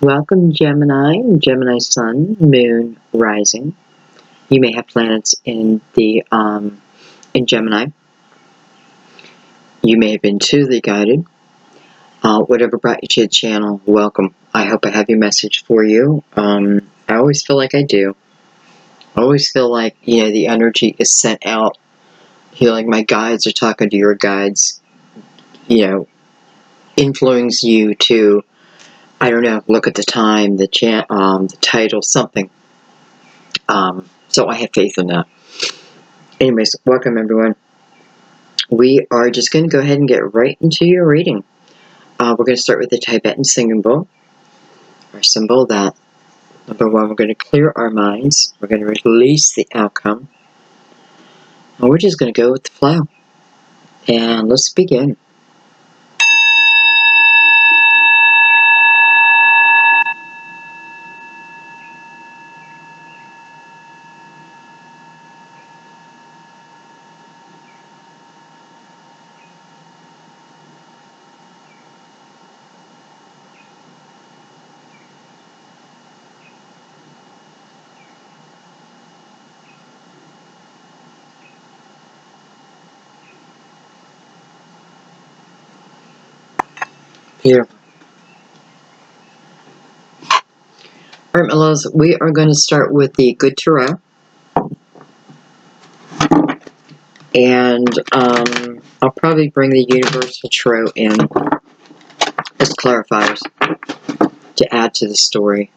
Welcome, Gemini, Gemini Sun, Moon, Rising. You may have planets in the in Gemini. You may have been intuitively guided. Whatever brought you to the channel, welcome. I hope I have your message for you. I always feel like I do. I always feel like, the energy is sent out. I feel like my guides are talking to your guides, influence you to, I don't know, look at the time, the title, something. So I have faith in that. Anyways, welcome everyone. We are just going to go ahead and get right into your reading. We're going to start with the Tibetan symbol, our symbol that, number one, we're going to clear our minds. We're going to release the outcome. And we're just going to go with the flow. And let's begin. Beautiful. Alright, my loves, we are going to start with the Good Tarot. And I'll probably bring the Universal Tarot in as clarifiers to add to the story.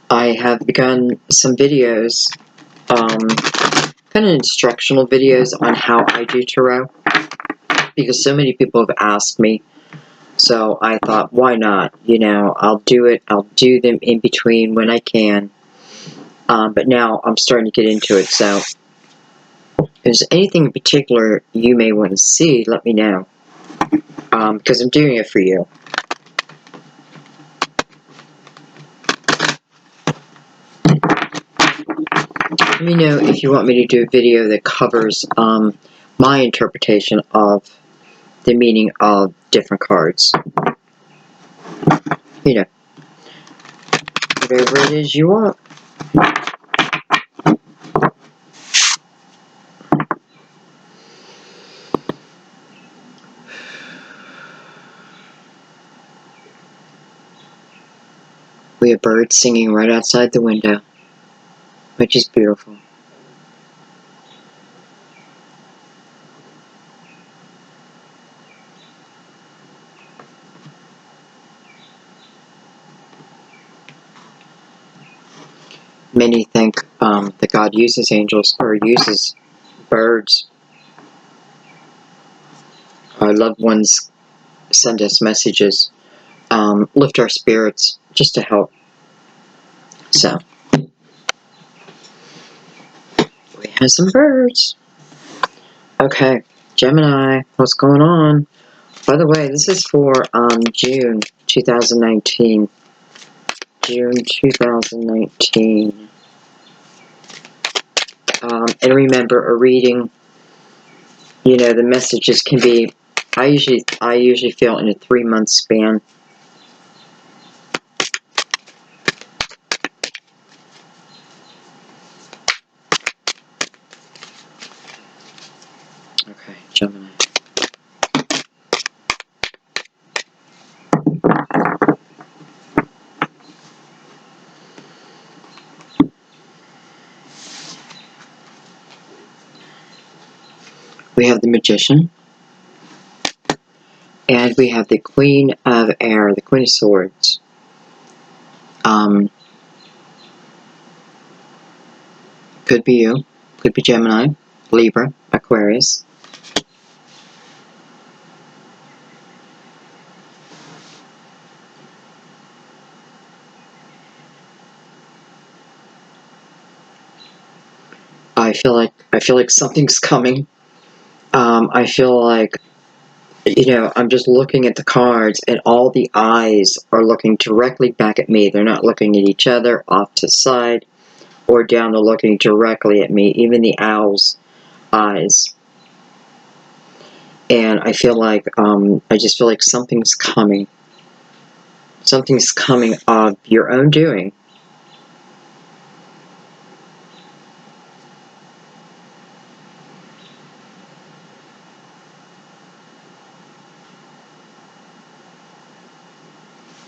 I have begun some videos, kind of instructional videos on how I do tarot, because so many people have asked me. So I thought, why not? I'll do it. I'll do them in between when I can. But now I'm starting to get into it. So if there's anything in particular you may want to see, let me know. Because I'm doing it for you. Let me know if you want me to do a video that covers my interpretation of the meaning of different cards. Whatever it is you want. We have birds singing right outside the window, which is beautiful. Many think that God uses angels or uses birds. Our loved ones send us messages, lift our spirits, just to help. So, we have some birds. Okay, Gemini, what's going on? By the way, this is for June 2019. June 2019. And remember, a reading, the messages can be, I usually feel in a 3-month span. Okay, Gemini. We have the Magician. And we have the Queen of Air, the Queen of Swords. Could be you. Could be Gemini, Libra, Aquarius. I feel like something's coming. I feel like, I'm just looking at the cards and all the eyes are looking directly back at me. They're not looking at each other, off to the side, or down. They're looking directly at me. Even the owls, eyes. And I feel like, I just feel like something's coming. Something's coming of your own doing.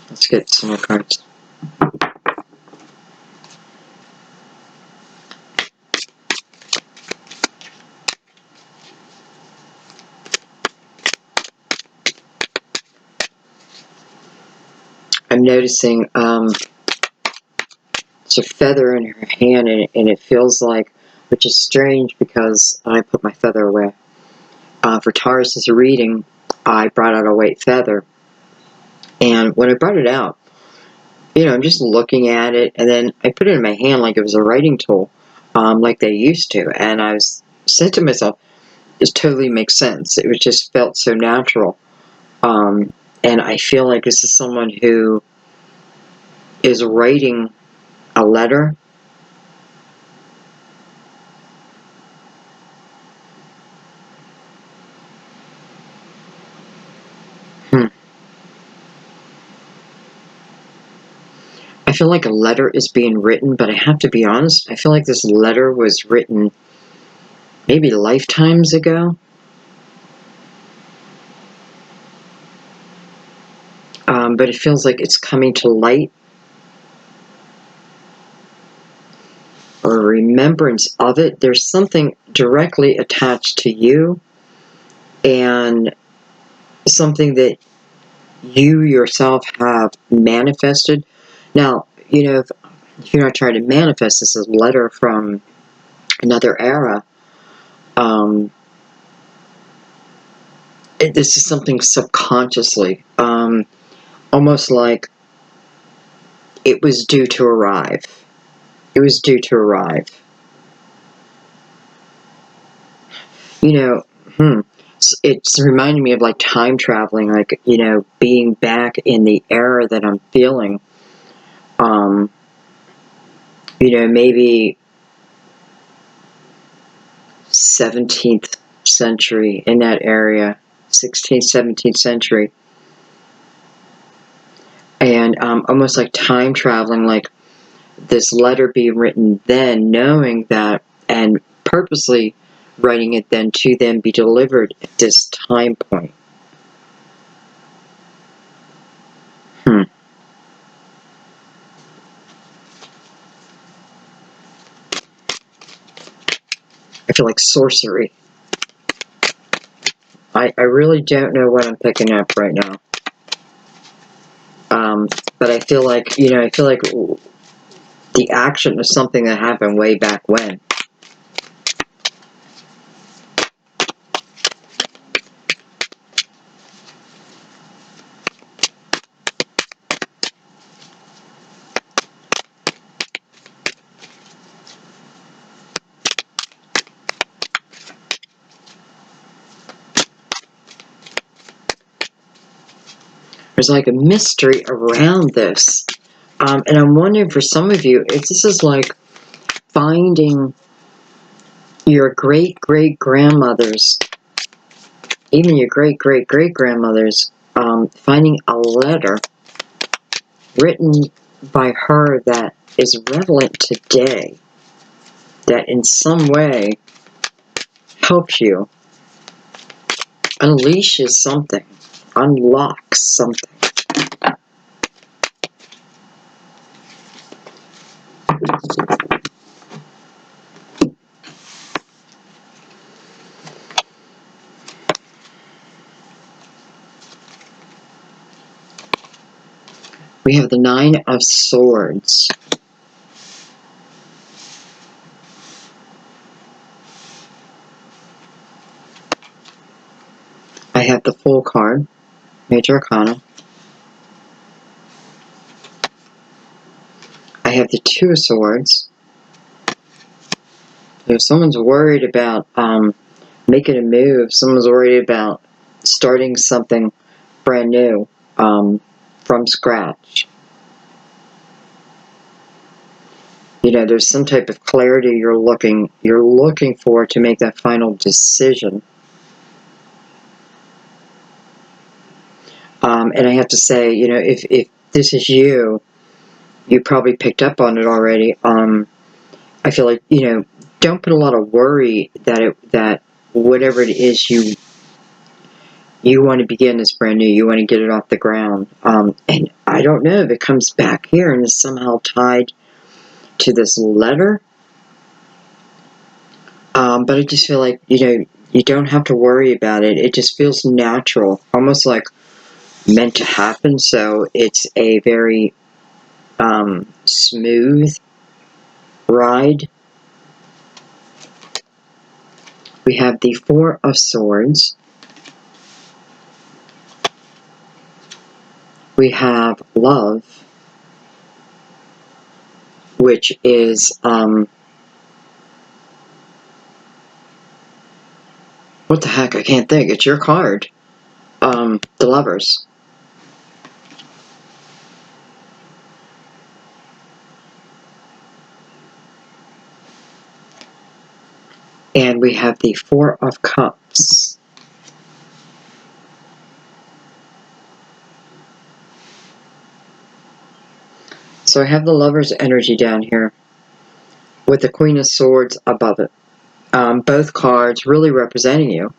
Let's get some more cards. I'm noticing it's a feather in her hand, and it feels like, which is strange because I put my feather away. For Taurus' reading, I brought out a white feather. And when I brought it out, I'm just looking at it, and then I put it in my hand like it was a writing tool, like they used to. And I was said to myself, this totally makes sense. It just felt so natural. And I feel like this is someone who is writing a letter. I feel like a letter is being written, but I have to be honest, I feel like this letter was written maybe lifetimes ago. But it feels like it's coming to light, or remembrance of it. There's something directly attached to you, and something that you yourself have manifested. Now, if you're not trying to manifest this as a letter from another era, this is something subconsciously, almost like it was due to arrive. It was due to arrive. It's reminding me of like time traveling, like, being back in the era that I'm feeling. Maybe 17th century, in that area, 16th, 17th century. And almost like time traveling, like this letter being written then, knowing that, and purposely writing it then to then be delivered at this time point. I feel like sorcery. I really don't know what I'm picking up right now. But I feel like, the action of something that happened way back when. There's like a mystery around this. And I'm wondering for some of you, if this is like finding your great-great-grandmother's, even your great-great-great-grandmother's, finding a letter written by her that is relevant today, that in some way helps you, unleashes something, unlocks something. We have the Nine of Swords. I have the Fool card, Major Arcana. I have the Two of Swords. If someone's worried about making a move, someone's worried about starting something brand new, from scratch. You know, there's some type of clarity you're looking for to make that final decision. And I have to say, you know, if this is you, you probably picked up on it already. I feel like, you know, don't put a lot of worry that whatever it is you want to begin is brand new. You want to get it off the ground. And I don't know if it comes back here and is somehow tied to this letter. But I just feel like, you know, you don't have to worry about it. It just feels natural, almost like meant to happen. So it's a very smooth ride. We have the Four of Swords. We have love, which is, what the heck, I can't think. It's your card. The Lovers. And we have the Four of Cups. So I have the Lover's energy down here with the Queen of Swords above it. Both cards really representing you.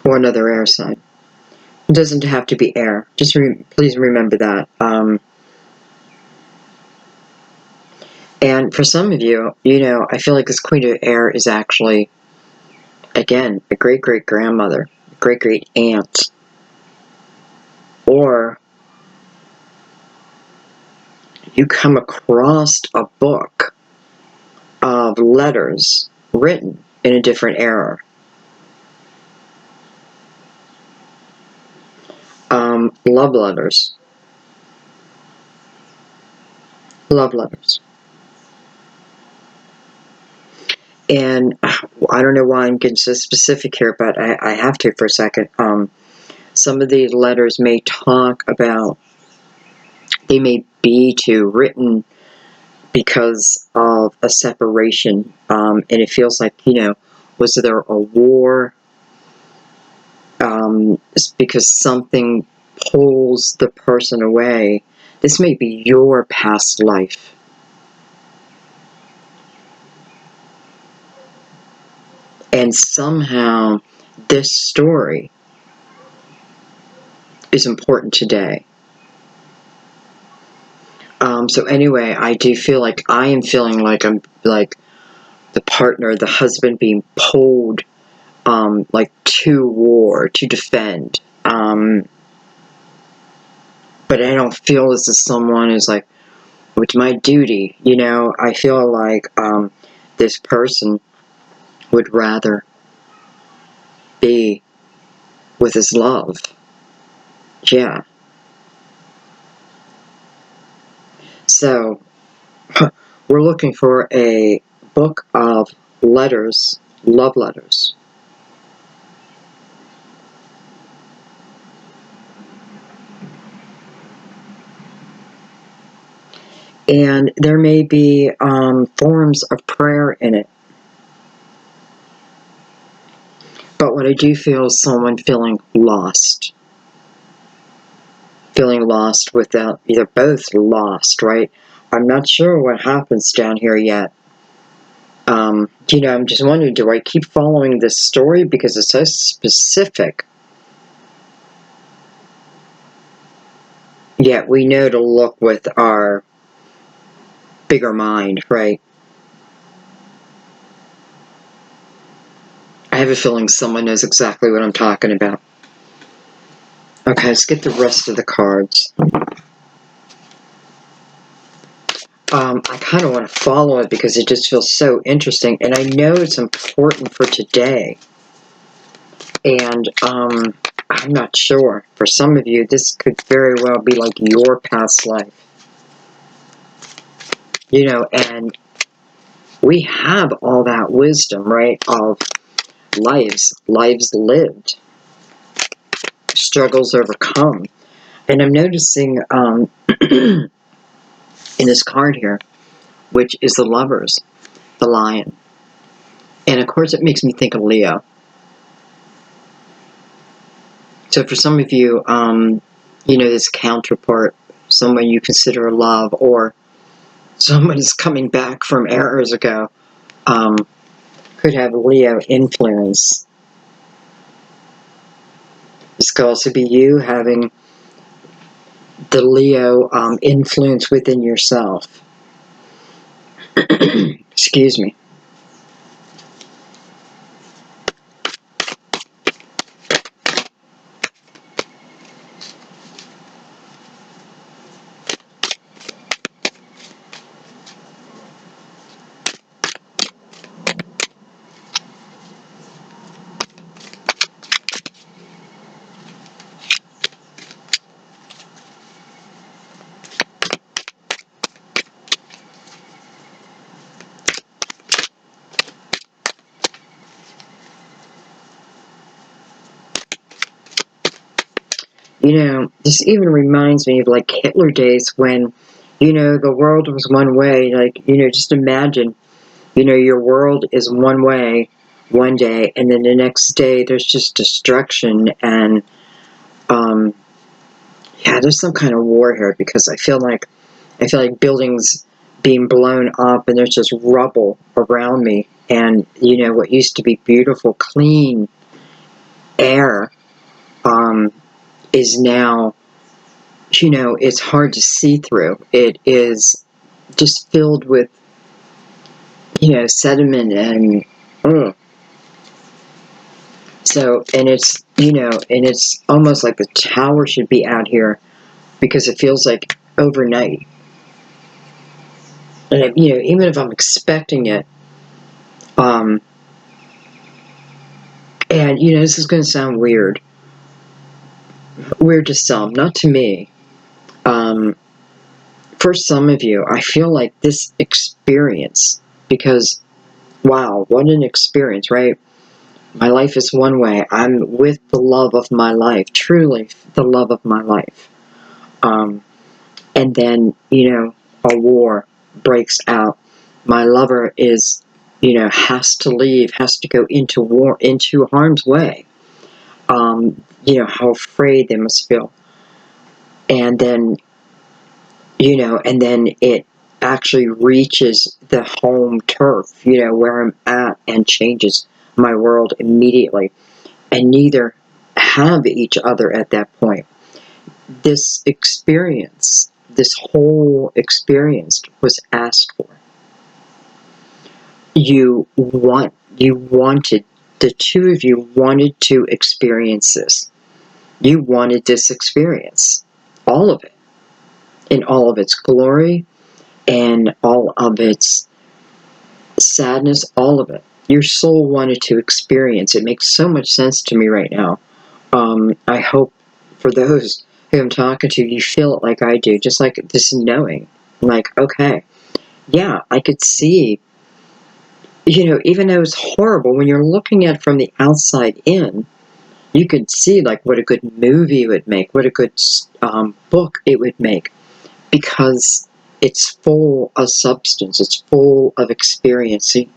Or another air sign. It doesn't have to be air. Just please remember that. And for some of you, you know, I feel like this Queen of Air is actually, again, a great-great-grandmother, great-great-aunt. Or you come across a book of letters written in a different era. Love letters. Love letters. And I don't know why I'm getting so specific here, but I have to for a second. Some of these letters may talk about, they may be written because of a separation, and it feels like, you know, was there a war? It's because something pulls the person away. This may be your past life. And somehow this story is important today. So anyway, I do feel like I am feeling like I'm like the partner, the husband being pulled like to war, to defend. But I don't feel this is someone who's like, it's my duty, you know. I feel like this person would rather be with his love. Yeah. So, we're looking for a book of letters, love letters. And there may be forms of prayer in it. But what I do feel is someone feeling lost. Feeling lost without, either both lost, right? I'm not sure what happens down here yet. You know, I'm just wondering, do I keep following this story because it's so specific? Yet we know to look with our bigger mind, right? I have a feeling someone knows exactly what I'm talking about. Okay, let's get the rest of the cards. I kind of want to follow it because it just feels so interesting, and I know it's important for today. And I'm not sure. For some of you, this could very well be like your past life. You know, and we have all that wisdom, right, of lives lived, struggles overcome. And I'm noticing in this card here, which is the Lovers, the Lion. And of course it makes me think of Leo. So for some of you, you know, this counterpart, someone you consider love, or someone is coming back from eras ago, could have Leo influence. This could also be you having the Leo influence within yourself. Excuse me. You know, this even reminds me of like Hitler days when, you know, the world was one way. Like, you know, just imagine, you know, your world is one way one day, and then the next day there's just destruction and, yeah, there's some kind of war here because I feel like buildings being blown up and there's just rubble around me, and you know what used to be beautiful, clean air, is now, you know, it's hard to see through. It is just filled with, you know, sediment and so, and it's, you know, and it's almost like the tower should be out here because it feels like overnight. And you know, even if I'm expecting it, and you know, this is going to sound weird to some, not to me. For some of you, I feel like this experience, because wow, what an experience, right? My life is one way. I'm with the love of my life, truly the love of my life. And then, you know, a war breaks out. My lover is, you know, has to leave, has to go into war, into harm's way. You know, how afraid they must feel. And then, you know, and then it actually reaches the home turf, you know, where I'm at, and changes my world immediately. And neither have each other at that point. This experience, this whole experience was asked for. You wanted, the two of you wanted to experience this. You wanted this experience. All of it. In all of its glory and all of its sadness, all of it. Your soul wanted to experience. It makes so much sense to me right now. I hope for those who I'm talking to, you feel it like I do, just like this knowing, like, okay, yeah, I could see, you know, even though it's horrible, when you're looking at it from the outside in, you could see like what a good movie it would make, what a good book it would make, because it's full of substance, it's full of experiencing.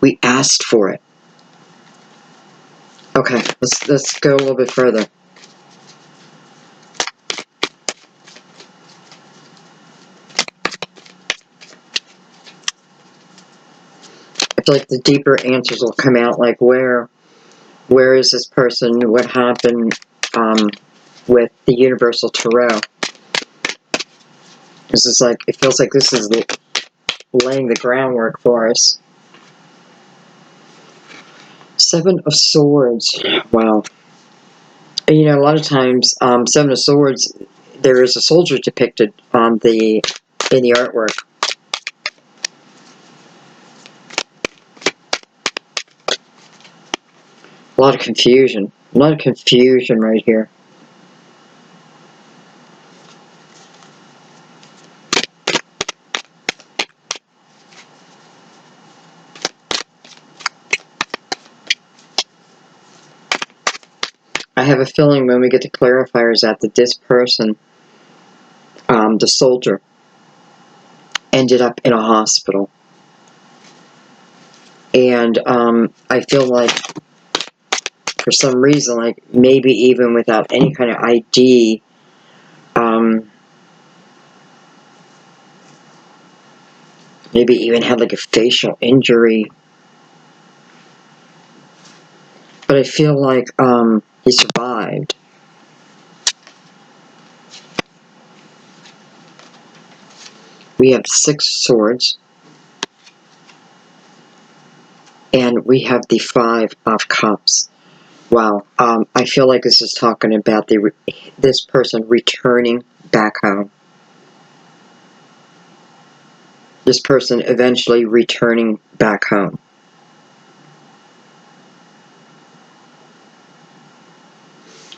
We asked for it. Okay, let's go a little bit further. I feel like the deeper answers will come out, like where is this person, what happened with the Universal Tarot. This is like, it feels like this is laying the groundwork for us. Seven of Swords. Wow. And, you know, a lot of times, Seven of Swords, there is a soldier depicted on in the artwork. A lot of confusion. A lot of confusion right here. I have a feeling when we get to clarifiers that this person, the soldier, ended up in a hospital. And I feel like, for some reason, like maybe even without any kind of ID, maybe even had like a facial injury. But I feel like he survived. We have 6 swords. And we have the 5 of cups. Wow. I feel like this is talking about this person returning back home. This person eventually returning back home.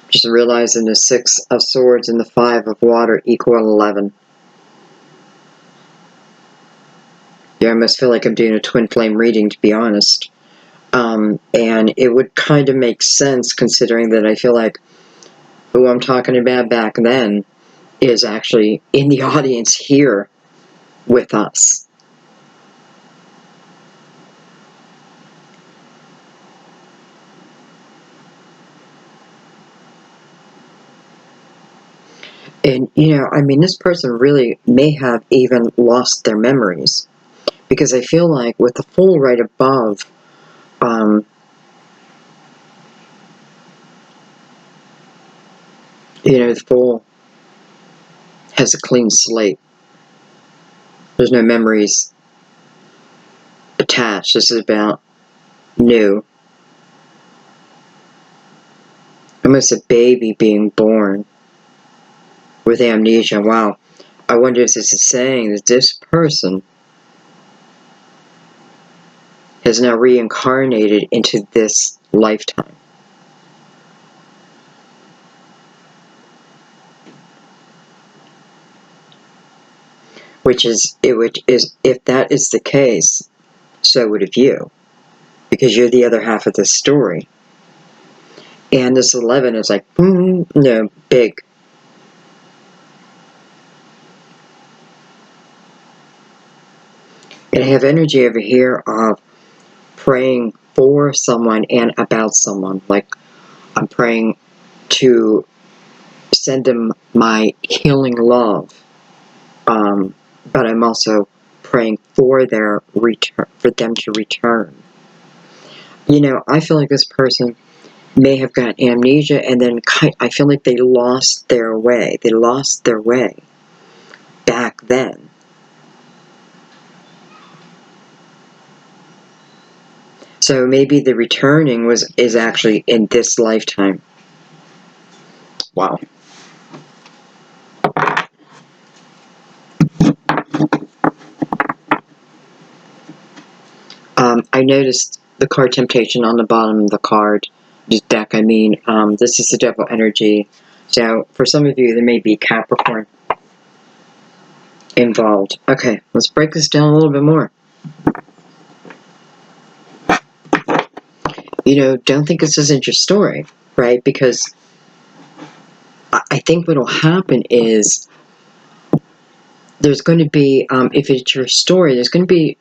Just realizing the 6 of swords and the 5 of water equal 11. Yeah, I almost feel like I'm doing a twin flame reading, to be honest. And it would kind of make sense, considering that I feel like who I'm talking about back then is actually in the audience here with us. And, I mean, this person really may have even lost their memories. Because I feel like with the Fool right above, the Fool has a clean slate. There's no memories attached. This is about new. Almost a baby being born with amnesia. Wow. I wonder if this is saying that this person has now reincarnated into this lifetime. Which is, if that is the case, so would have you. Because you're the other half of this story. And this 11 is like, no, big. And I have energy over here of praying for someone and about someone. Like, I'm praying to send them my healing love. But I'm also praying for their return, for them to return. I feel like this person may have got amnesia, and then I feel like they lost their way. They lost their way back then. So maybe the returning is actually in this lifetime. Wow. I noticed the card Temptation on the bottom of the card, this deck. I mean, this is the devil energy. So for some of you, there may be Capricorn involved. Okay, let's break this down a little bit more. Don't think this isn't your story, right? Because I think what will happen is there's going to be, if it's your story, there's going to be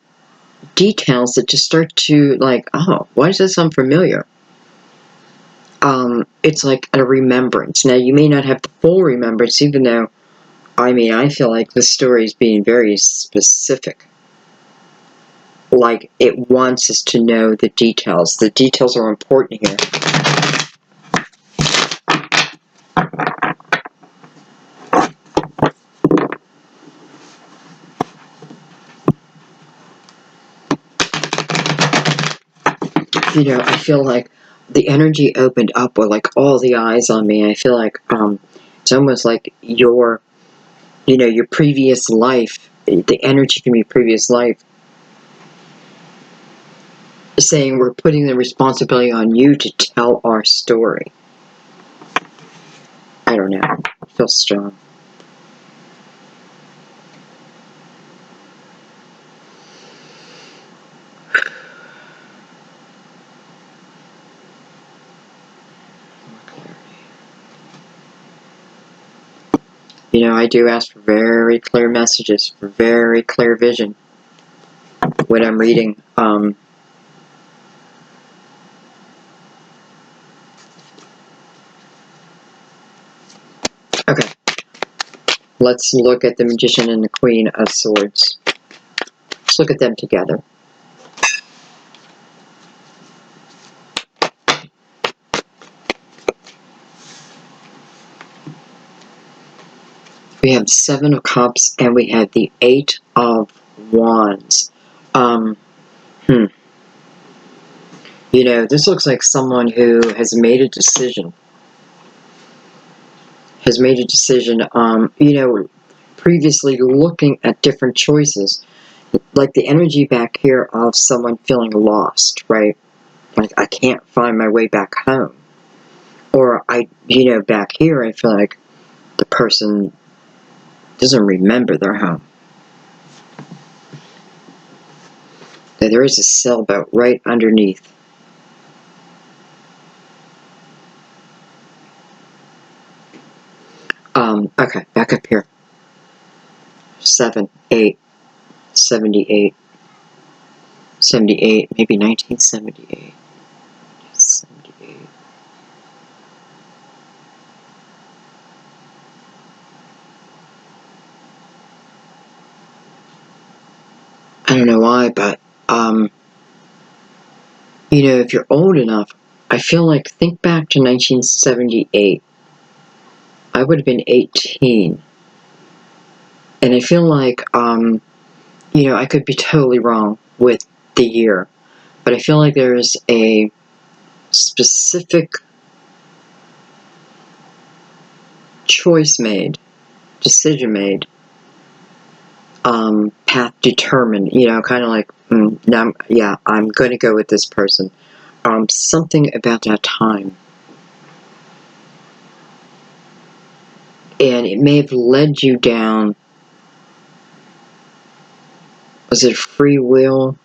details that just start to like, oh, why does that sound familiar? It's like a remembrance. Now, you may not have the full remembrance, even though, I feel like the story is being very specific. Like, it wants us to know the details. The details are important here. I feel like the energy opened up with like all the eyes on me. I feel like it's almost like your previous life, the energy from your previous life, saying we're putting the responsibility on you to tell our story. I don't know. I feel strong. You know, I do ask for very clear messages, for very clear vision when I'm reading. Okay, let's look at the Magician and the Queen of Swords. Let's look at them together. We have 7 of Cups and we have the 8 of Wands. You know, this looks like someone who has made a decision. You know, previously looking at different choices. Like the energy back here of someone feeling lost, right? Like, I can't find my way back home. Or back here, I feel like the person doesn't remember their home. There is a sailboat right underneath. Okay, back up here. 7, 8, 78, 78, maybe 1978. 78. I don't know why, but, you know, if you're old enough, I feel like, think back to 1978. I would have been 18. And I feel like, you know, I could be totally wrong with the year, but I feel like there's a specific choice made, decision made, path determined, you know, kind of like, yeah, I'm going to go with this person. Something about that time. And it may have led you down, was it free will?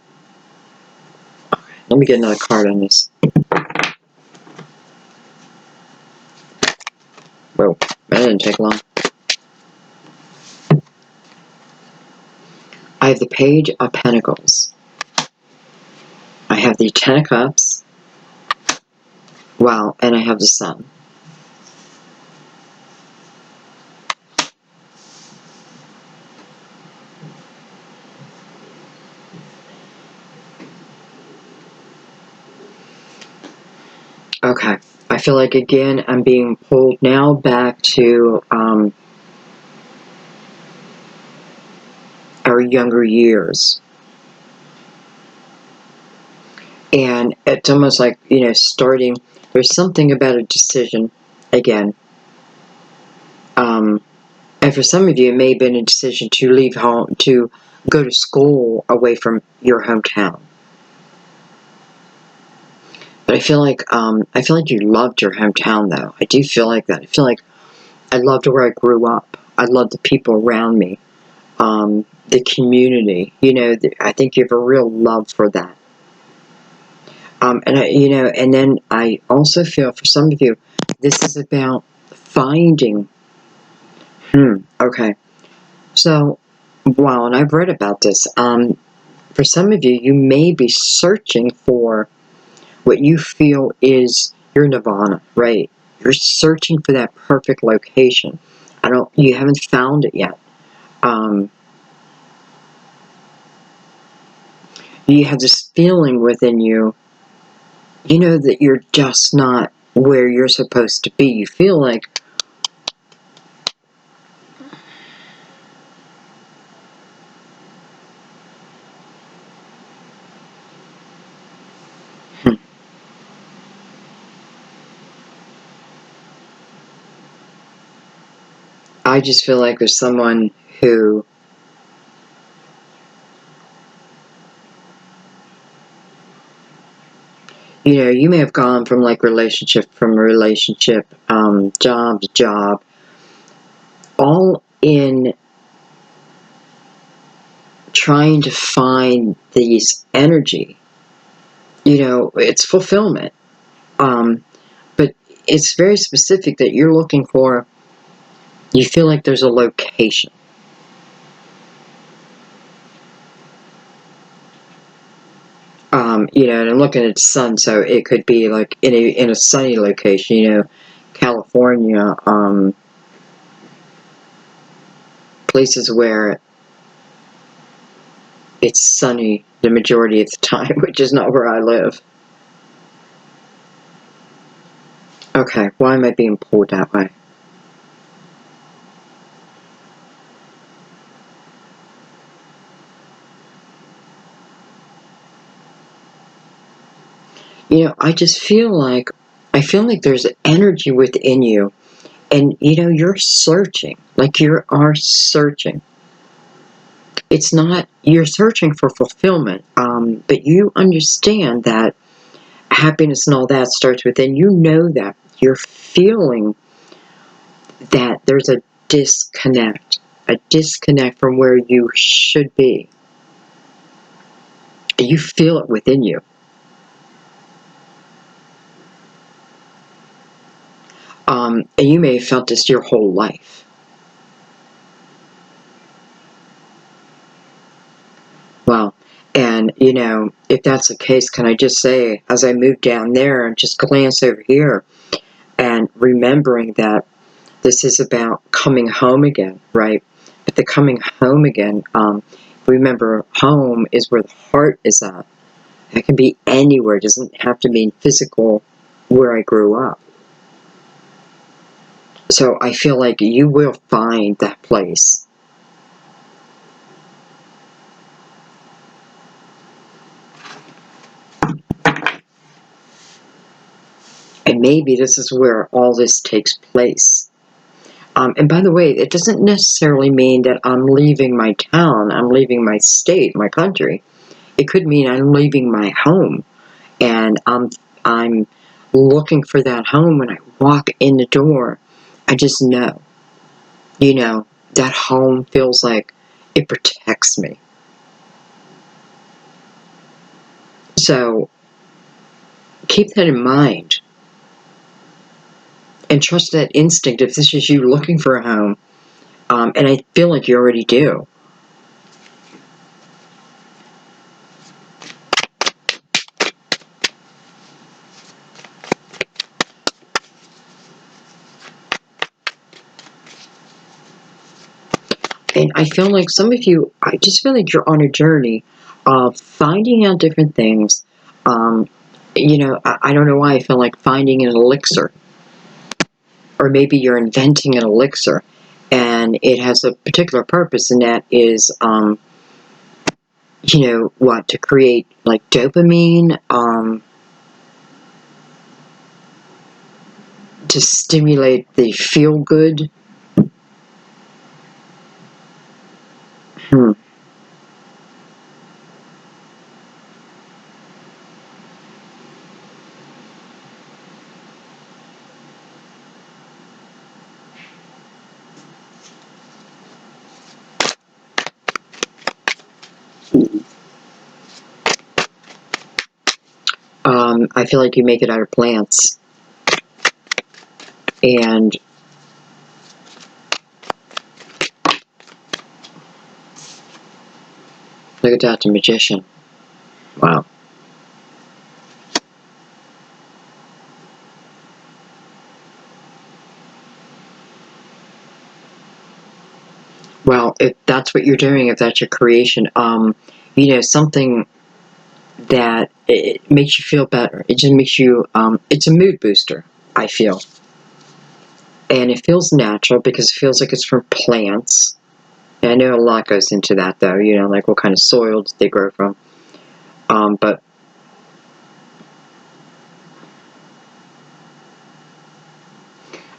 Okay, let me get another card on this. Whoa, that didn't take long. I have the Page of Pentacles. I have the 10 of Cups. Wow, and I have the Sun. Okay, I feel like, again, I'm being pulled now back to our younger years. And it's almost like, you know, starting, there's something about a decision, again. And for some of you, it may have been a decision to leave home, to go to school away from your hometown. But I feel like you loved your hometown, though. I do feel like that. I feel like I loved where I grew up. I loved the people around me, the community. You know, I think you have a real love for that. And then I also feel for some of you, this is about finding. Okay. So, wow, and I've read about this. For some of you, you may be searching for what you feel is your nirvana, right? You're searching for that perfect location. You haven't found it yet. You have this feeling within you, you know, that you're just not where you're supposed to be. You feel like, I just feel like there's someone who, you know, you may have gone from like relationship, job to job, all in trying to find these energy. You know, it's fulfillment. But it's very specific that you're looking for You feel like there's a location. You know, and I'm looking at the sun, so it could be like in a sunny location, you know, California, places where it's sunny the majority of the time, which is not where I live. Okay, why am I being pulled that way? You know, I feel like there's energy within you, and you know, you're searching, like you are searching. It's not, you're searching for fulfillment, but you understand that happiness and all that starts within. You know that. You're feeling that there's a disconnect from where you should be. You feel it within you. And you may have felt this your whole life. Well, and you know, if that's the case, can I just say, as I move down there and just glance over here and remembering that this is about coming home again, right? But the coming home again, remember, home is where the heart is at. It can be anywhere. It doesn't have to mean physical where I grew up. So I feel like you will find that place. And maybe this is where all this takes place. And by the way, it doesn't necessarily mean that I'm leaving my town, I'm leaving my state, my country. It could mean I'm leaving my home, and I'm looking for that home. When I walk in the door, I just know, you know, that home feels like it protects me. So keep that in mind, and trust that instinct if this is you looking for a home. And I feel like you already do. And I feel like some of you, I just feel like you're on a journey of finding out different things. Um, you know, I don't know why I feel like finding an elixir. Or maybe you're inventing an elixir and it has a particular purpose, and that is, you know, what, to create like dopamine, to stimulate the feel good. Hmm. I feel like you make it out of plants. And look at that, the magician. Wow. Well, if that's what you're doing, if that's your creation, you know, something that it makes you feel better. It just makes you, it's a mood booster, I feel. And it feels natural because it feels like it's from plants. And I know a lot goes into that, though, you know, like what kind of soil they grow from. But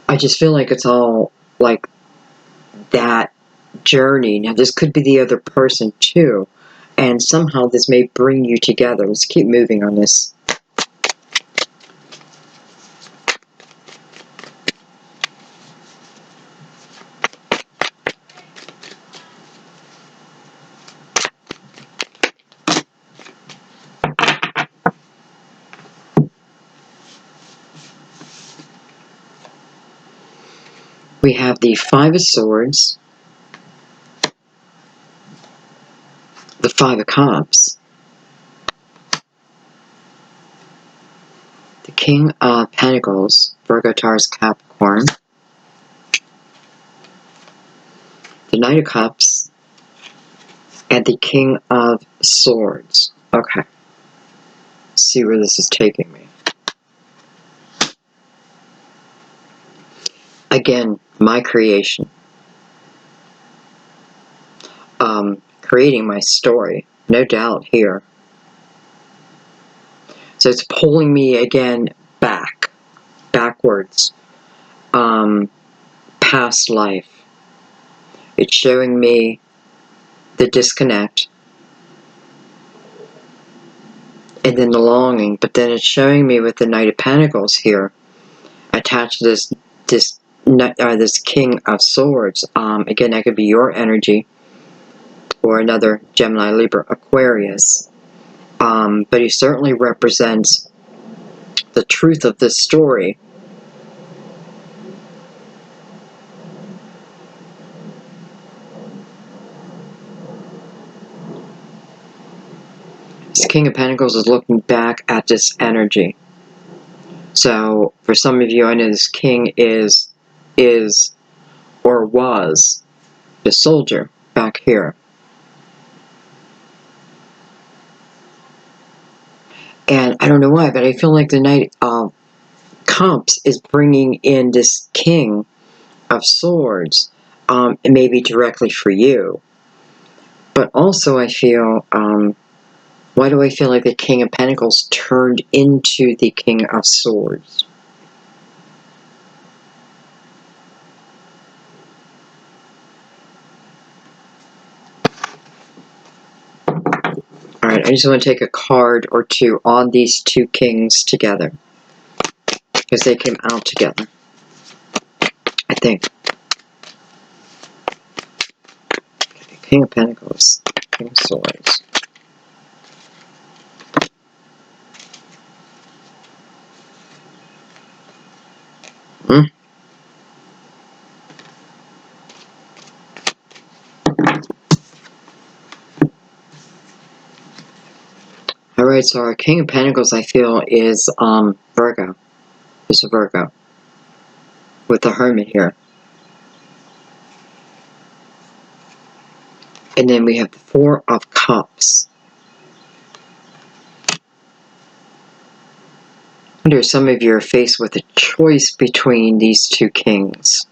I just feel like it's all like that journey. Now, this could be the other person, too. And somehow this may bring you together. Let's keep moving on this. We have the Five of Swords, the Five of Cups, the King of Pentacles, Virgo, Taurus, Capricorn, the Knight of Cups, and the King of Swords. Okay. Let's see where this is taking me. Again, my creation. Creating my story, no doubt here. So it's pulling me again backwards, past life. It's showing me the disconnect, and then the longing, but then it's showing me with the Knight of Pentacles here, attached to this King of Swords. Again, that could be your energy, or another Gemini, Libra, Aquarius. But he certainly represents the truth of this story. This King of Pentacles is looking back at this energy. So, for some of you, I know this king is or was the soldier back here. And I don't know why, but I feel like the Knight of Cups is bringing in this King of Swords, and maybe directly for you. But also I feel, why do I feel like the King of Pentacles turned into the King of Swords? Alright, I just want to take a card or two on these two kings together, because they came out together, I think. Okay, King of Pentacles, King of Swords. Alright, so our King of Pentacles, I feel, is Virgo. It's a Virgo. With the Hermit here. And then we have the Four of Cups. I wonder if some of you are faced with a choice between these two kings.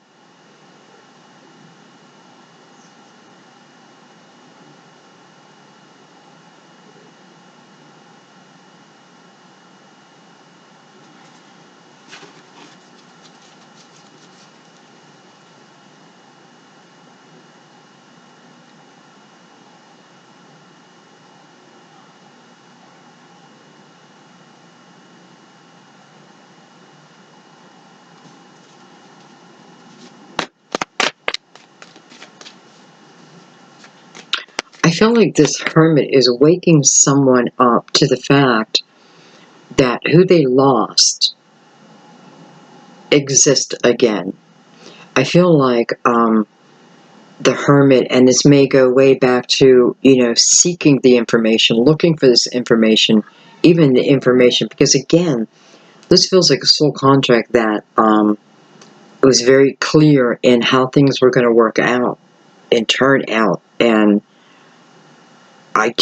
I feel like this Hermit is waking someone up to the fact that who they lost exists again. I feel like the Hermit, and this may go way back to, seeking the information, looking for this information, even the information, because again, this feels like a soul contract that it was very clear in how things were going to work out and turn out, and I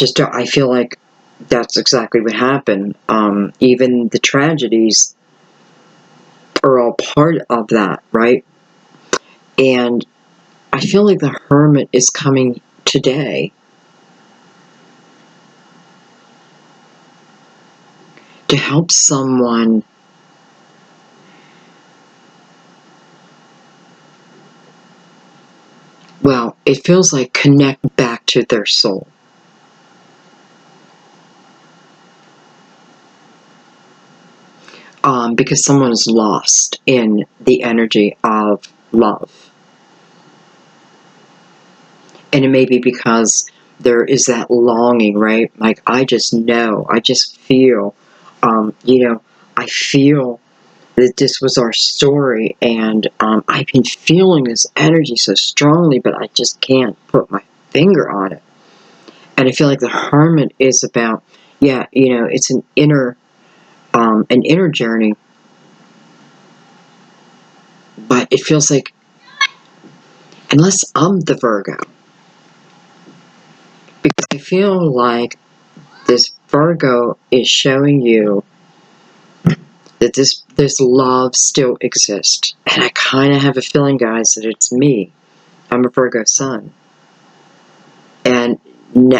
feel like that's exactly what happened. Even the tragedies are all part of that, right? And I feel like the Hermit is coming today to help someone it feels like connect back to their soul. Because someone is lost in the energy of love. And it may be because there is that longing, right? Like, I just know, I just feel, I feel that this was our story, and I've been feeling this energy so strongly, but I just can't put my finger on it. And I feel like the Hermit is about, yeah, you know, it's an inner journey, but it feels like, unless I'm the Virgo, because I feel like this Virgo is showing you that this love still exists. And I kind of have a feeling, guys, that it's me. I'm a Virgo sun. And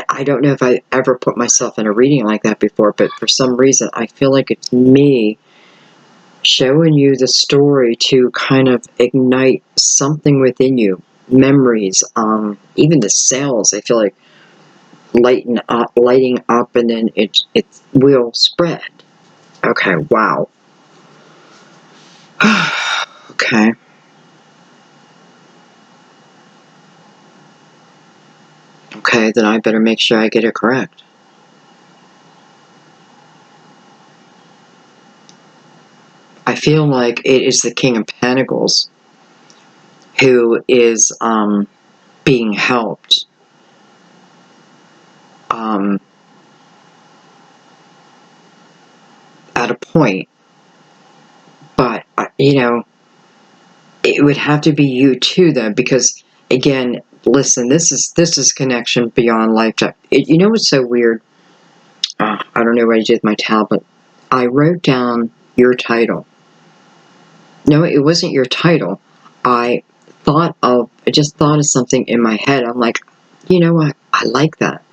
I don't know if I ever put myself in a reading like that before, but for some reason I feel like it's me showing you the story to kind of ignite something within you. Memories, even the cells, I feel like lighting up, and then it will spread. Okay, wow. Okay. Okay, then I better make sure I get it correct. I feel like it is the King of Pentacles who is being helped at a point, but you know, it would have to be you too, though, because again, listen, this is connection beyond lifetime. You know what's so weird? I don't know what I did with my tablet. I wrote down your title. No, it wasn't your title. I just thought of something in my head. I'm like, you know what? I like that.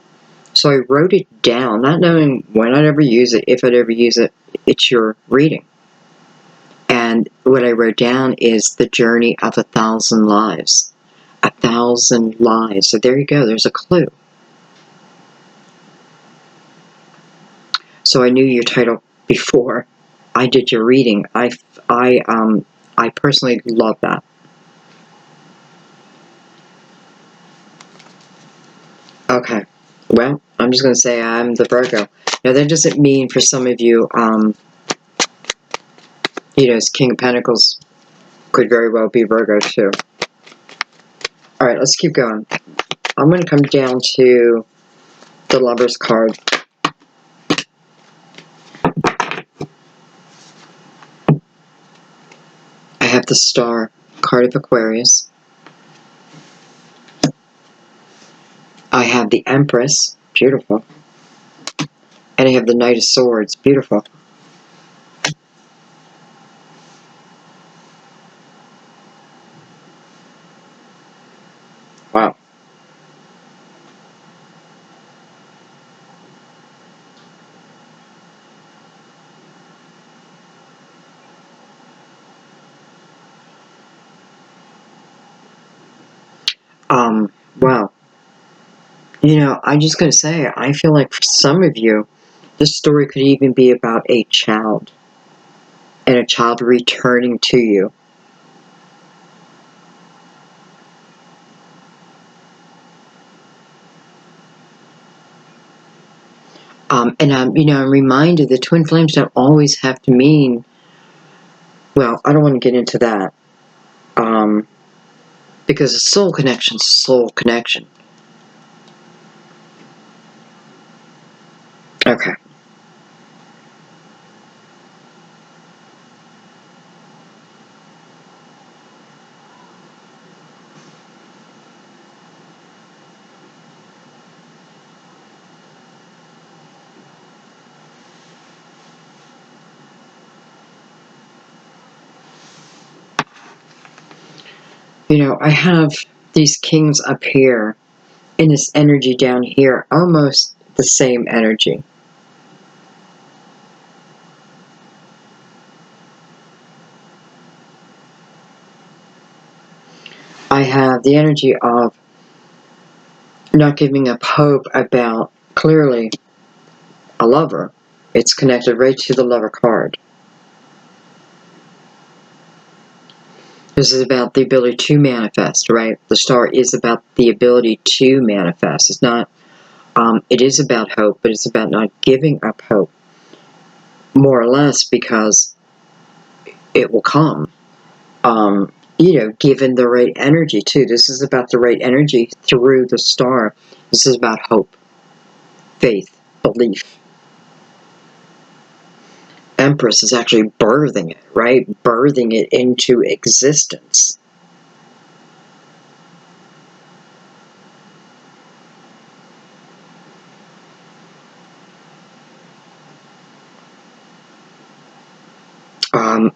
So I wrote it down, not knowing when I'd ever use it, if I'd ever use it. It's your reading. And what I wrote down is the journey of 1,000 lives. 1,000 lives. So there you go. There's a clue. So I knew your title before I did your reading. I personally love that. Okay. Well, I'm just going to say I'm the Virgo. Now, that doesn't mean for some of you, you know, King of Pentacles could very well be Virgo too. All right, let's keep going. I'm going to come down to the Lover's card. I have the Star, card of Aquarius. I have the Empress, beautiful. And I have the Knight of Swords, beautiful. Wow. Wow. You know, I'm just going to say, I feel like for some of you, this story could even be about a child. And a child returning to you. And you know, I'm reminded that twin flames don't always have to mean, well, I don't want to get into that. Because a soul connection is a soul connection. Okay. You know, I have these kings up here, and this energy down here, almost the same energy. I have the energy of not giving up hope about, clearly, a lover. It's connected right to the Lover card. This is about the ability to manifest, right? The Star is about the ability to manifest. It's not, it is about hope, but it's about not giving up hope. More or less, because it will come. You know, given the right energy too. This is about the right energy through the star. This is about hope, faith, belief. Empress is actually birthing it, right? Birthing it into existence.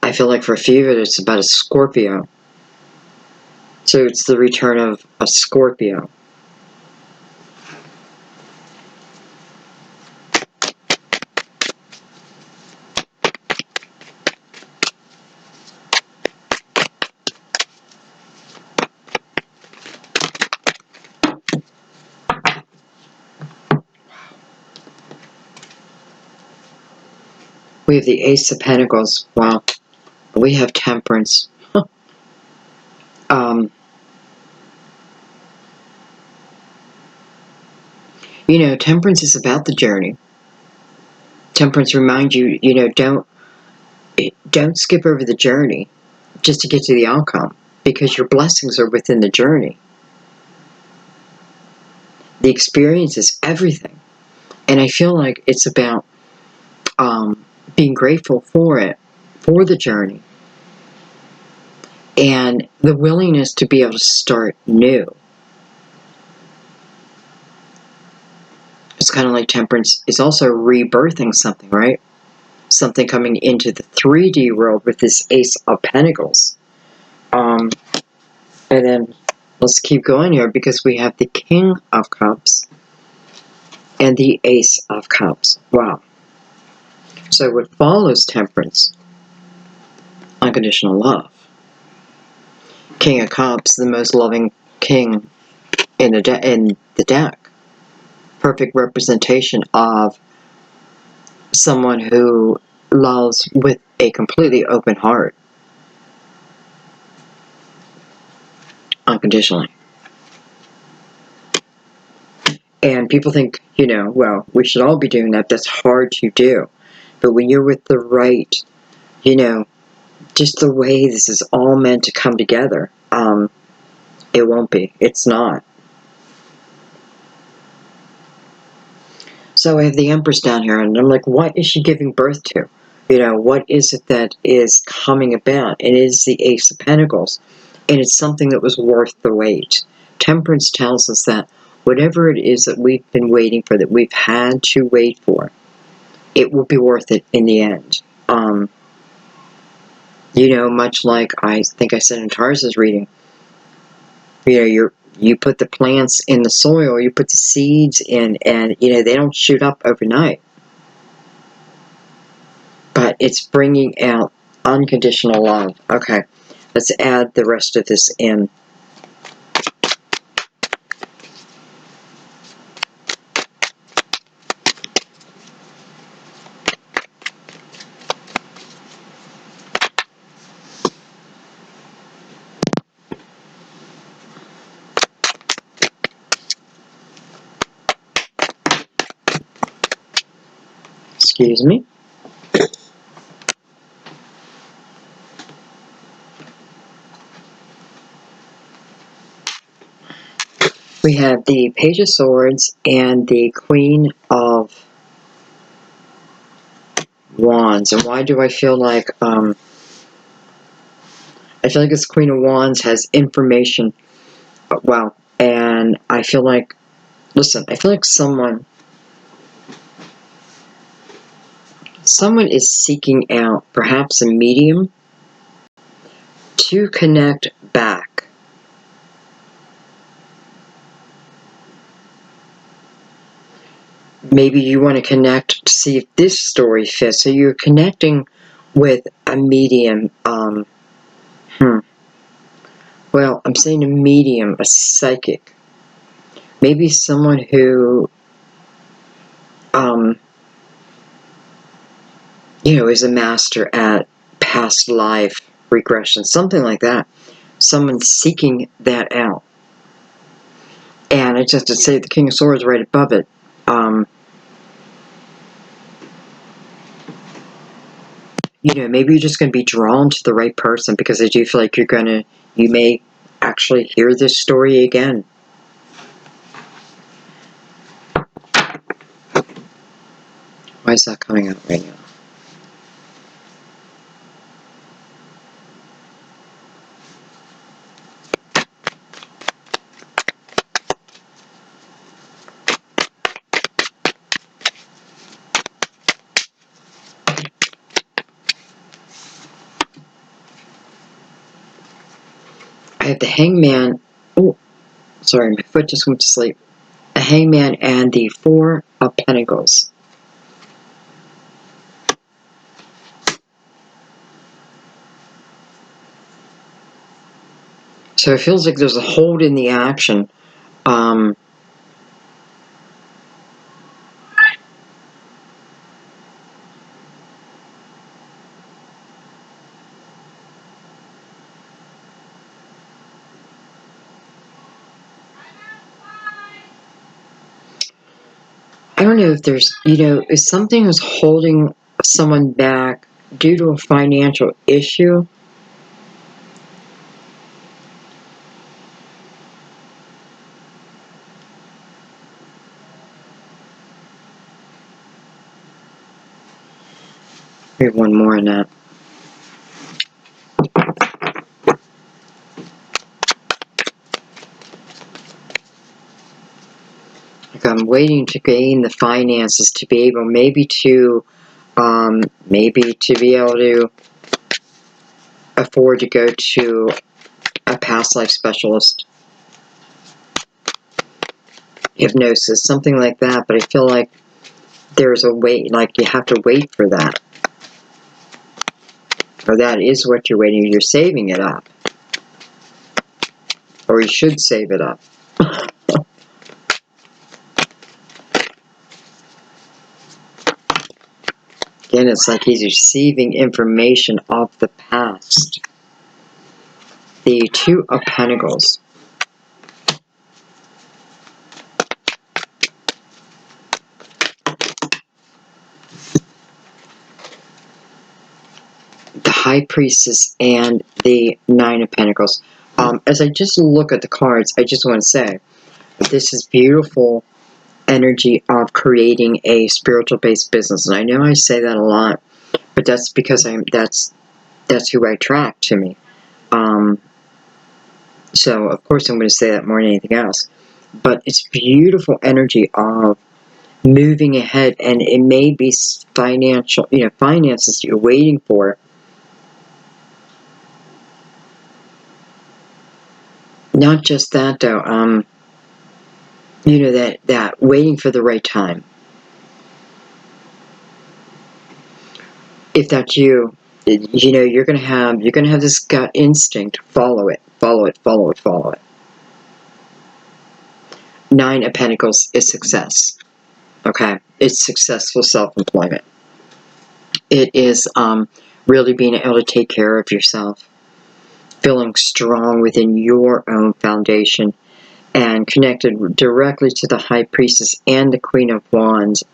I feel like for a few of it, it's about a Scorpio. So it's the return of a Scorpio. We have the Ace of Pentacles. Wow. We have Temperance. Huh. You know, Temperance is about the journey. Temperance reminds you, you know, don't skip over the journey just to get to the outcome, because your blessings are within the journey. The experience is everything. And I feel like it's about being grateful for it, for the journey, and the willingness to be able to start new. It's kind of like Temperance is also rebirthing something, right? Something coming into the 3D world with this Ace of Pentacles. And then let's keep going here, because we have the King of Cups and the Ace of Cups. Wow. So what follows Temperance? Unconditional love. King of Cups, the most loving king in the deck. Perfect representation of someone who loves with a completely open heart. Unconditionally. And people think, you know, well, we should all be doing that. That's hard to do. But when you're with the right, you know, just the way this is all meant to come together, it won't be. It's not. So I have the Empress down here, and I'm like, what is she giving birth to? You know, what is it that is coming about? It is the Ace of Pentacles, and it's something that was worth the wait. Temperance tells us that whatever it is that we've been waiting for, that we've had to wait for, it will be worth it in the end. You know, much like I think I said in Taurus's reading, you know, you put the plants in the soil, you put the seeds in, and, you know, they don't shoot up overnight. But it's bringing out unconditional love. Okay, let's add the rest of this in. Excuse me. We have the Page of Swords and the Queen of Wands. And why do I feel like, this Queen of Wands has information. Wow. And I feel like, listen, I feel like someone is seeking out perhaps a medium to connect back. Maybe you want to connect to see if this story fits. So you're connecting with a medium. Well, I'm saying a medium, a psychic. Maybe someone who, you know, is a master at past life regression, something like that. Someone seeking that out. And I just have to say the King of Swords right above it. you know, maybe you're just going to be drawn to the right person, because I do feel like you may actually hear this story again. Why is that coming out right now? I have the Hangman. Oh, sorry, my foot just went to sleep. The Hangman and the Four of Pentacles. So it feels like there's a hold in the action. I don't know if there's, you know, if something is holding someone back due to a financial issue. Maybe one more on that. Like I'm waiting to gain the finances to be able, maybe to be able to afford to go to a past life specialist, hypnosis, something like that. But I feel like there's a wait, like you have to wait for that. Or that is what you're waiting, you're saving it up. Or you should save it up. Again, it's like he's receiving information of the past. The Two of Pentacles. The High Priestess and the Nine of Pentacles. As I just look at the cards, I just want to say this is beautiful energy of creating a spiritual based business. And I know I say that a lot, but that's because that's who I attract to me. So of course I'm going to say that more than anything else. But it's beautiful energy of moving ahead, and it may be financial, you know, finances you're waiting for. Not just that though, you know, that waiting for the right time. If that's you, you know, you're gonna have this gut instinct. Follow it, follow it, follow it, follow it. Nine of Pentacles is success. Okay, it's successful self-employment. It is really being able to take care of yourself, feeling strong within your own foundation, and connected directly to the High Priestess and the Queen of Wands.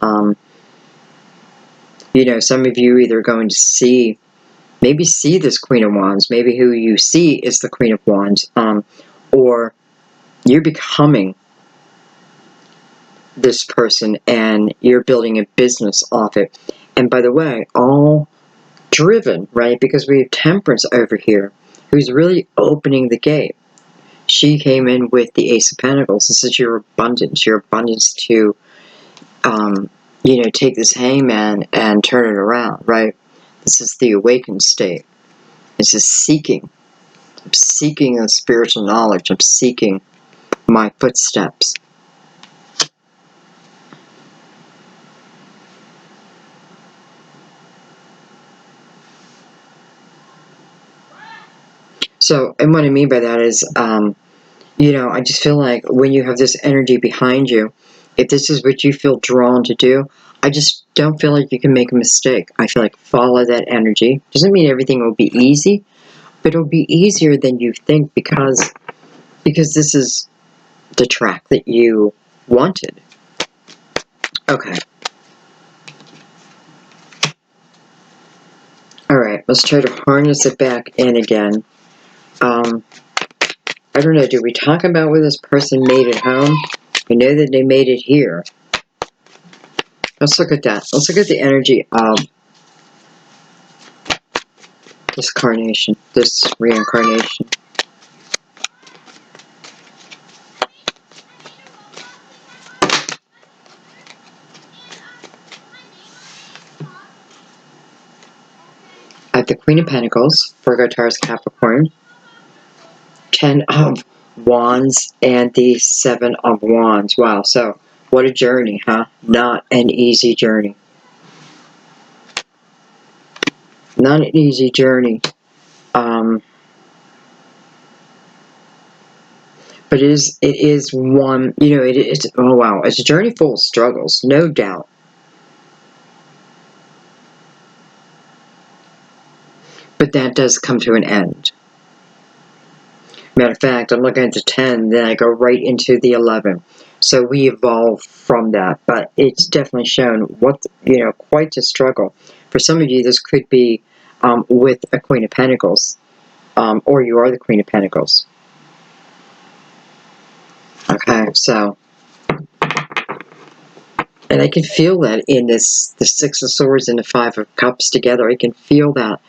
You know, some of you either going to maybe see this Queen of Wands, maybe who you see is the Queen of Wands, or you're becoming this person and you're building a business off it. And by the way, all driven, right, because we have Temperance over here, who's really opening the gate. She came in with the Ace of Pentacles. This is your abundance to, you know, take this hangman and turn it around, right? This is the awakened state. This is seeking. I'm seeking a spiritual knowledge. I'm seeking my footsteps. So, and what I mean by that is, you know, I just feel like when you have this energy behind you, if this is what you feel drawn to do, I just don't feel like you can make a mistake. I feel like follow that energy. Doesn't mean everything will be easy, but it'll be easier than you think, because this is the track that you wanted. Okay. All right. let's try to harness it back in again. I don't know, did we talk about where this person made it home? I know that they made it here. Let's look at that. Let's look at the energy of this carnation, this reincarnation. I have the Queen of Pentacles, Virgo, Taurus, Capricorn, 10 of Wands, and the 7 of Wands. Wow, so what a journey, huh? Not an easy journey. Not an easy journey. But it is one, you know, it is, oh wow, it's a journey full of struggles, no doubt. But that does come to an end. Matter of fact, I'm looking at the 10, then I go right into the 11. So we evolve from that, but it's definitely shown what, you know, quite a struggle. For some of you, this could be with a Queen of Pentacles, or you are the Queen of Pentacles. Okay, so, and I can feel that in this, the 6 of Swords and the 5 of Cups together. I can feel that.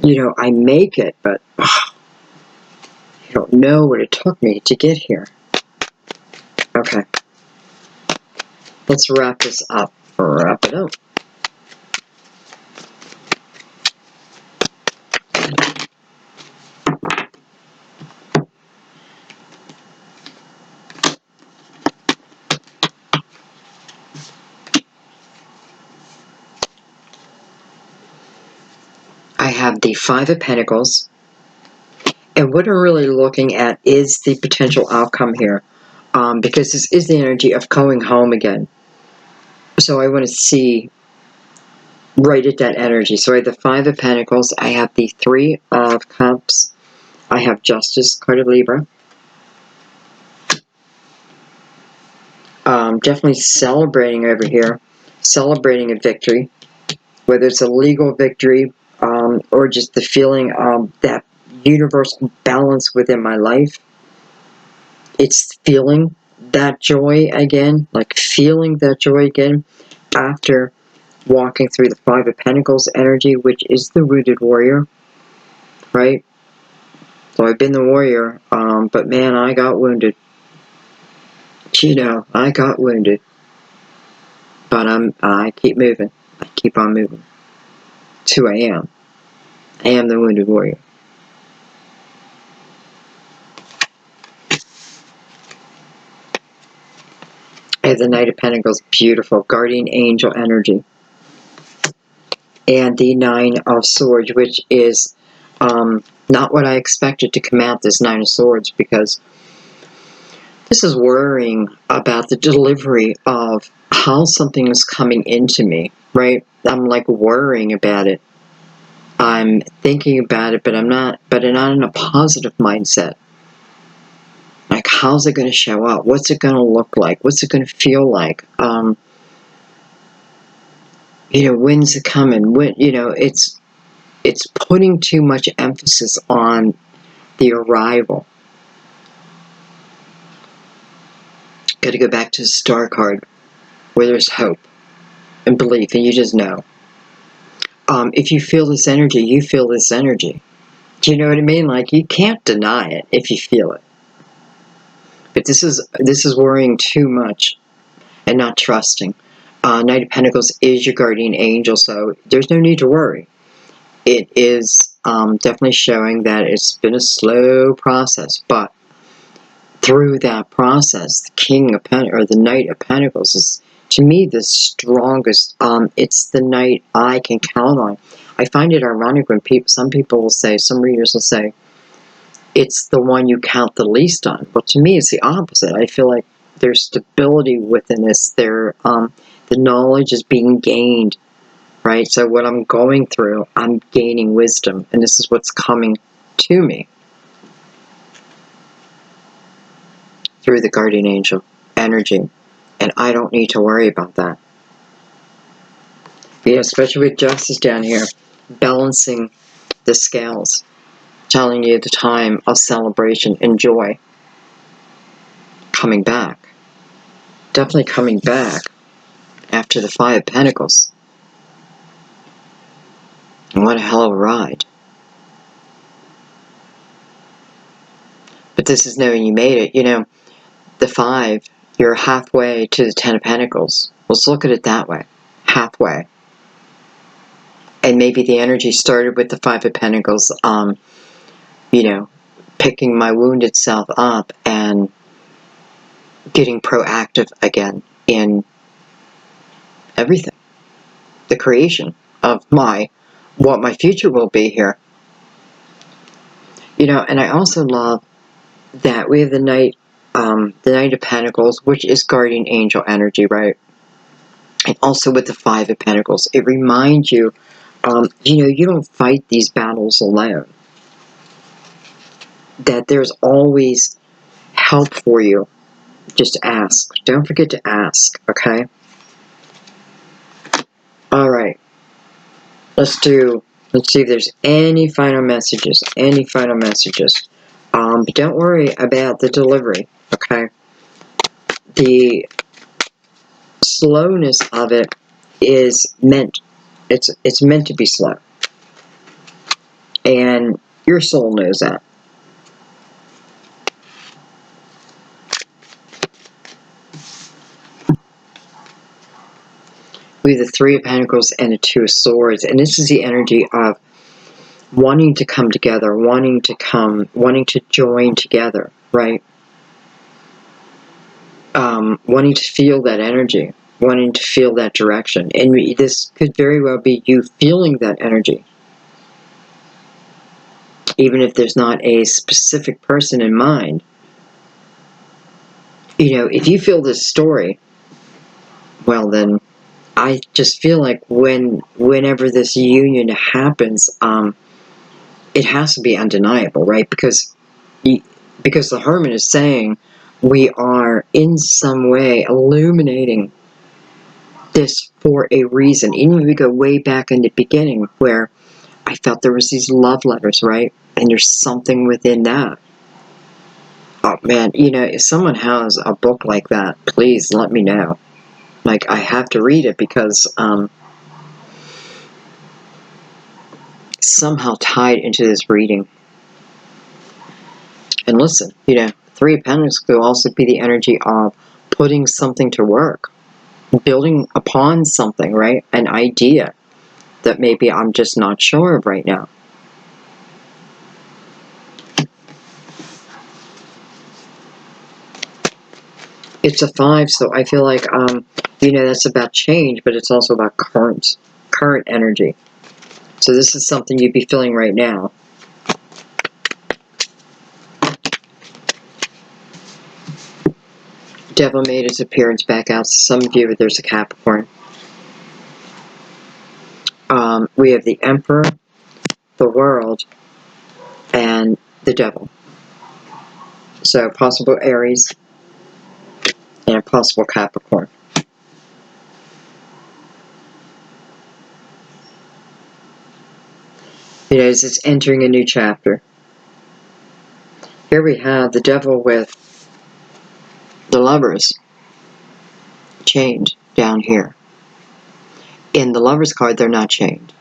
You know, I make it, but you don't know what it took me to get here. Okay. Let's wrap this up. Wrap it up. I have the 5 of Pentacles. And what I'm really looking at is the potential outcome here. Because this is the energy of going home again. So I want to see right at that energy. So I have the 5 of Pentacles. I have the 3 of Cups. I have Justice, card of Libra. Definitely celebrating over here. Celebrating a victory. Whether it's a legal victory, or just the feeling of that universal balance within my life. It's feeling that joy again, like feeling that joy again after walking through the 5 of Pentacles energy, which is the wounded warrior, right? So I've been the warrior, but man, I got wounded. You know, I got wounded. But I keep moving. I keep on moving. It's who I am. I am the wounded warrior. I have the Knight of Pentacles, beautiful, guardian angel energy. And the 9 of Swords, which is not what I expected to come out, this 9 of Swords, because this is worrying about the delivery of how something is coming into me, right? I'm like worrying about it. I'm thinking about it, but I'm not in a positive mindset. Like, how's it going to show up? What's it going to look like? What's it going to feel like? You know, when's it coming? When, you know, it's putting too much emphasis on the arrival. Got to go back to the Star card, where there's hope and belief, and you just know. If you feel this energy, you feel this energy. Do you know what I mean? Like, you can't deny it if you feel it. But this is worrying too much and not trusting. Knight of Pentacles is your guardian angel, so there's no need to worry. It is definitely showing that it's been a slow process, but through that process, the King of Pentacles, or the Knight of Pentacles, is to me the strongest. It's the knight I can count on. I find it ironic when some people will say, some readers will say, it's the one you count the least on. But to me, it's the opposite. I feel like there's stability within this. The knowledge is being gained, right? So what I'm going through, I'm gaining wisdom, and this is what's coming to me through the guardian angel energy. And I don't need to worry about that. Yeah, especially with Justice down here. balancing the scales, telling you the time of celebration and joy coming back. Definitely coming back after the Five of Pentacles. And what a hell of a ride. But this is knowing you made it. You know, the 5, you're halfway to the 10 of Pentacles. Let's look at it that way. Halfway. And maybe the energy started with the 5 of Pentacles, you know, picking my wounded self up and getting proactive again in everything. The creation of what my future will be here. You know, and I also love that we have the Knight of Pentacles, which is guardian angel energy, right? And also with the 5 of Pentacles, it reminds you, you know, you don't fight these battles alone. That there's always help for you. Just ask. Don't forget to ask, okay? Alright. Let's see if there's any final messages. Any final messages. But don't worry about the delivery, okay? The slowness of it is meant. It's meant to be slow. And your soul knows that. We have the 3 of Pentacles and the 2 of Swords. And this is the energy of wanting to come together, wanting to join together, right? Wanting to feel that energy, wanting to feel that direction. And this could very well be you feeling that energy. Even if there's not a specific person in mind. You know, if you feel this story, well then, I just feel like whenever this union happens, it has to be undeniable, right? Because the Hermit is saying we are in some way illuminating this for a reason. Even if we go way back in the beginning where I felt there was these love letters, right? And there's something within that. Oh man, you know, if someone has a book like that, please let me know. Like, I have to read it because somehow tied into this reading. And listen, you know, 3 of Pentacles could also be the energy of putting something to work. Building upon something, right? An idea that maybe I'm just not sure of right now. It's a 5, so I feel like, you know, that's about change, but it's also about current energy. So this is something you'd be feeling right now. Devil made its appearance back out. Some of you, there's a Capricorn. We have the Emperor, the World, and the Devil. So possible Aries and a possible Capricorn. You know, it's entering a new chapter. Here we have the Devil with the Lovers chained down here. In the Lovers card, they're not chained.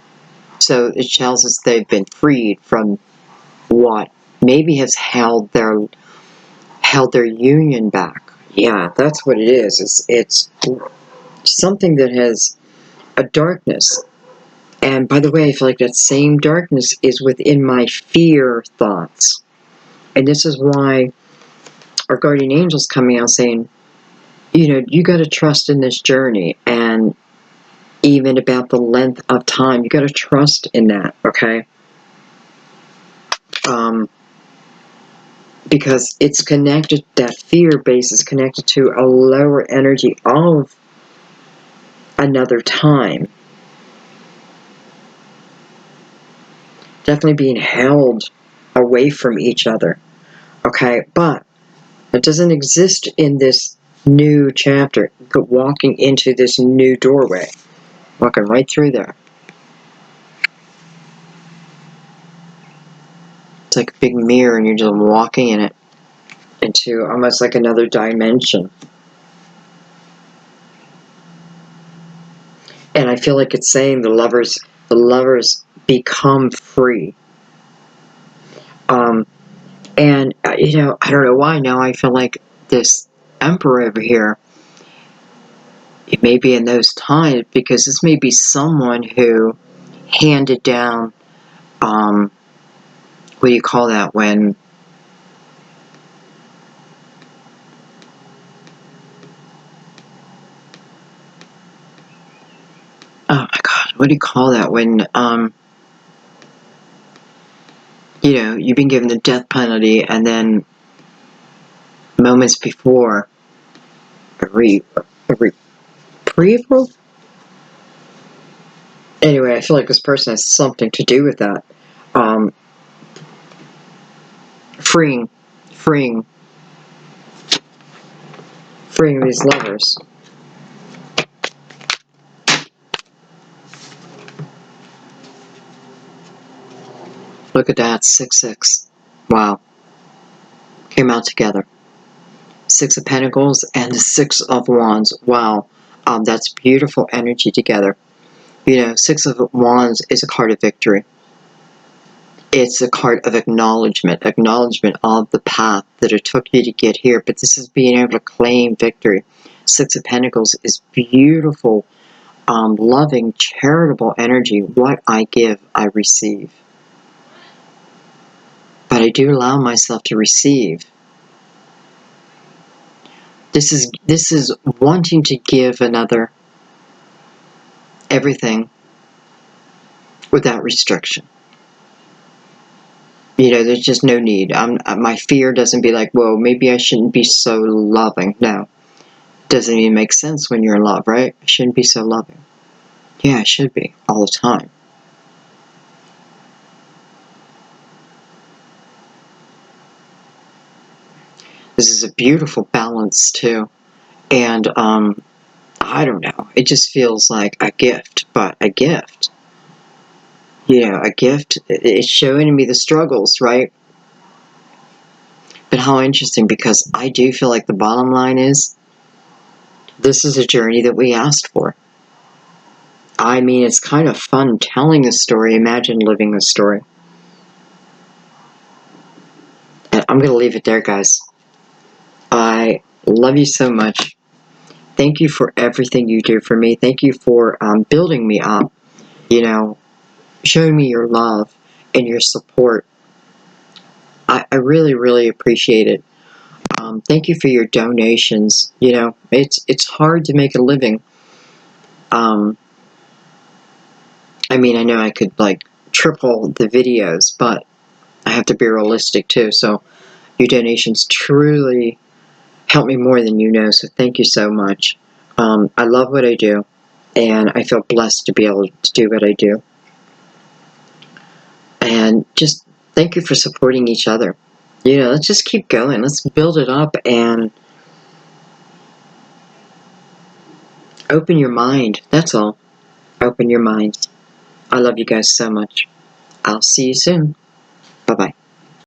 So it tells us they've been freed from what maybe has held their union back. Yeah, that's what it is. It's something that has a darkness. And by the way, I feel like that same darkness is within my fear thoughts. And this is why our guardian angel's coming out saying, you know, you got to trust in this journey. And even about the length of time, you got to trust in that, okay? Because it's connected, that fear base is connected to a lower energy of another time. Definitely being held away from each other. Okay, but it doesn't exist in this new chapter, but walking into this new doorway. Walking right through there. It's like a big mirror and you're just walking in it into almost like another dimension. And I feel like it's saying the lovers become free. And, you know, I don't know why now I feel like this Emperor over here, it may be in those times, because this may be someone who handed down, what do you call that when, oh my God, what do you call that when, you know, you've been given the death penalty and then moments before a reprieve? Anyway, I feel like this person has something to do with that. Freeing these lovers. Look at that, 6-6. Wow. Came out together. 6 of Pentacles and the 6 of Wands. Wow. That's beautiful energy together. You know, 6 of Wands is a card of victory. It's a card of acknowledgement of the path that it took you to get here. But this is being able to claim victory. 6 of Pentacles is beautiful, loving, charitable energy. What I give, I receive. But I do allow myself to receive. This is wanting to give another everything without restriction. You know, there's just no need. My fear doesn't be like, whoa, maybe I shouldn't be so loving. No. Doesn't even make sense when you're in love, right? I shouldn't be so loving. Yeah, I should be all the time. This is a beautiful balance too. And I don't know. It just feels like a gift, but a gift. You know, a gift. It's showing me the struggles, right? But how interesting, because I do feel like the bottom line is, this is a journey that we asked for. I mean, it's kind of fun telling the story. Imagine living the story. And I'm going to leave it there, guys. I love you so much. Thank you for everything you do for me. Thank you for building me up, you know, showing me your love and your support. I really, really appreciate it. Thank you for your donations. You know, it's hard to make a living. I mean, I know I could, like, triple the videos, but I have to be realistic, too. So your donations truly help me more than you know, so thank you so much. I love what I do, and I feel blessed to be able to do what I do. And just thank you for supporting each other. You know, let's just keep going. Let's build it up and open your mind. That's all. Open your mind. I love you guys so much. I'll see you soon.